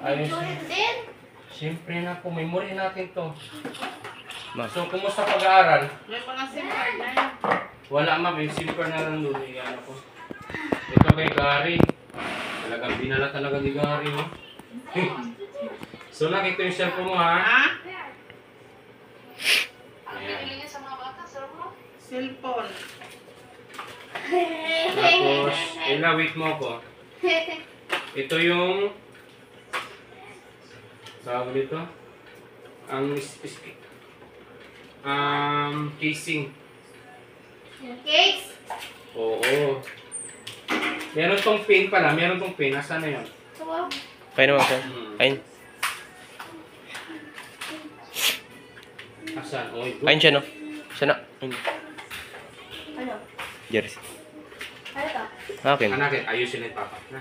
Ayos. din. Siyempre na po, memory natin to. So, kumusta pag-aaral? May mga SIM card na yan. Wala ma'am, yung silver na lang doon. Iyan ako. Ito kay Gary. Talagang binala talaga ni Gary. Oh. So, nakita yung cellphone mo ha? Ha? Ayan. Cellphone. Tapos, wait mo ko. Ito yung tawag dito. Ang casing. Cakes. Oo. Meron tong pin pala. Meron tong pin. Nasaan na yun? So, Kaya naman sir. Ayun. Asan? Oh, Ayun siya no. Siya na. Ayun. ano? Jersey. Ano to? Akin. Anak, ayusin na yung papa. Na.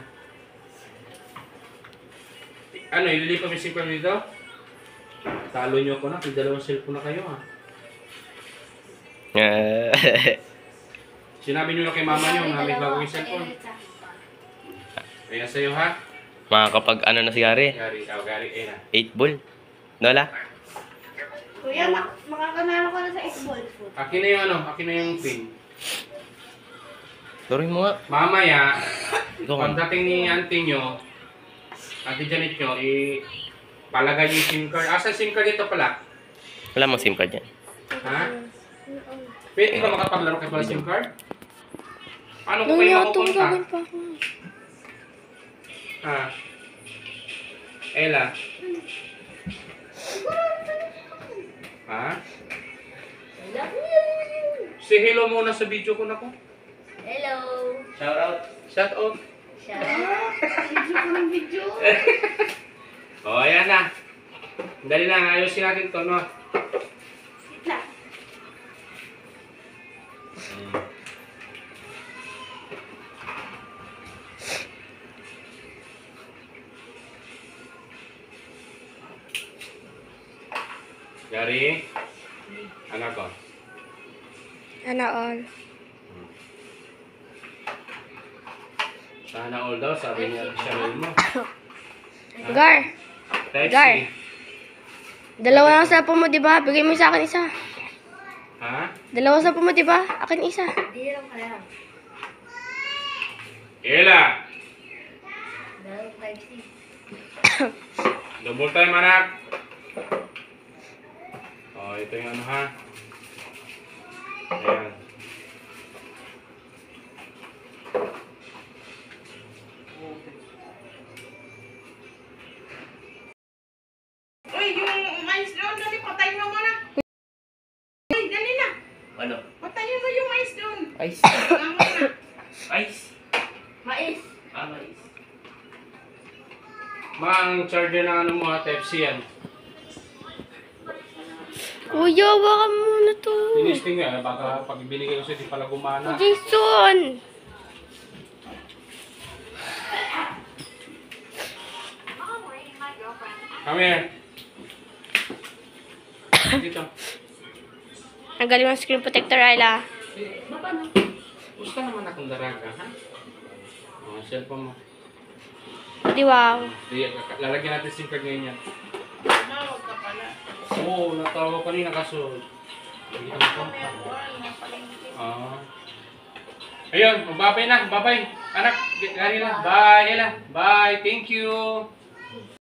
Ano, ililipat mo yung cellphone dito? Talo nyo ako na. May dalawang cellphone na kayo ha. Sinabi nyo na kay mama nyo na may bagong cellphone. Kaya sa'yo ha? Makakapag ano na si Gary. Gary, eh na. 8 ball. Nola? Kuya, makakanalo ka na sa x-ball food. Akin na yung ano, akin na yung pin. Turuin mo nga. Mamaya, Ikaw nga. pagdating ni auntie nyo, auntie Janet nyo, palagay yung SIM card. Asa SIM card dito pala? Wala mong SIM card yan. Ha? Pwede ka makapaglaro kayo pala SIM card? Paano ko kayo makupunta? Ha? Ella? Ha? Say hello muna sa video ko na po. Hello. Shout out. Shout out. Shout out. Video ko ng video. O, ayan na. Dali lang, ayusin natin to, no? Na. Gary? Anak ko. Ano all? Sana all daw, sabi niya sa mo. Gar. Taxi. Gar. Dalawa lang sa mo, di ba? Bigay mo sa akin isa. Ha? Dalawa sa mo, di ba? Akin isa. Di lang kaya. Ella! Dalawa 5C. Double time, anak. O, ito yung ano ha. Ayan. Uy, yung mais doon, dali, patayin mo muna. Uy, dali na. Ano? Patayin mo yung mais doon. Ice. Nga muna. Ice. Mais. Ice. Ang charger ng ano mo ha, Type-C yan. Kuya, baka muna to. Tinisting nga, baka pag binigay ko sa'yo, di pala gumana. Jason! Come here. Dito. Ang galing ng screen protector, Ayla. Baba na. Gusto naman akong daraga, ha? O, cellphone mo. Di wow. Lalagyan natin SIM card ngayon yan. Tumawag ka pala. Oo, natawag ko kanina kaso. Hindi ko mapunta. Ayun, magbabay na, babay. Anak, gari na. Bye, Ella. Bye, thank you.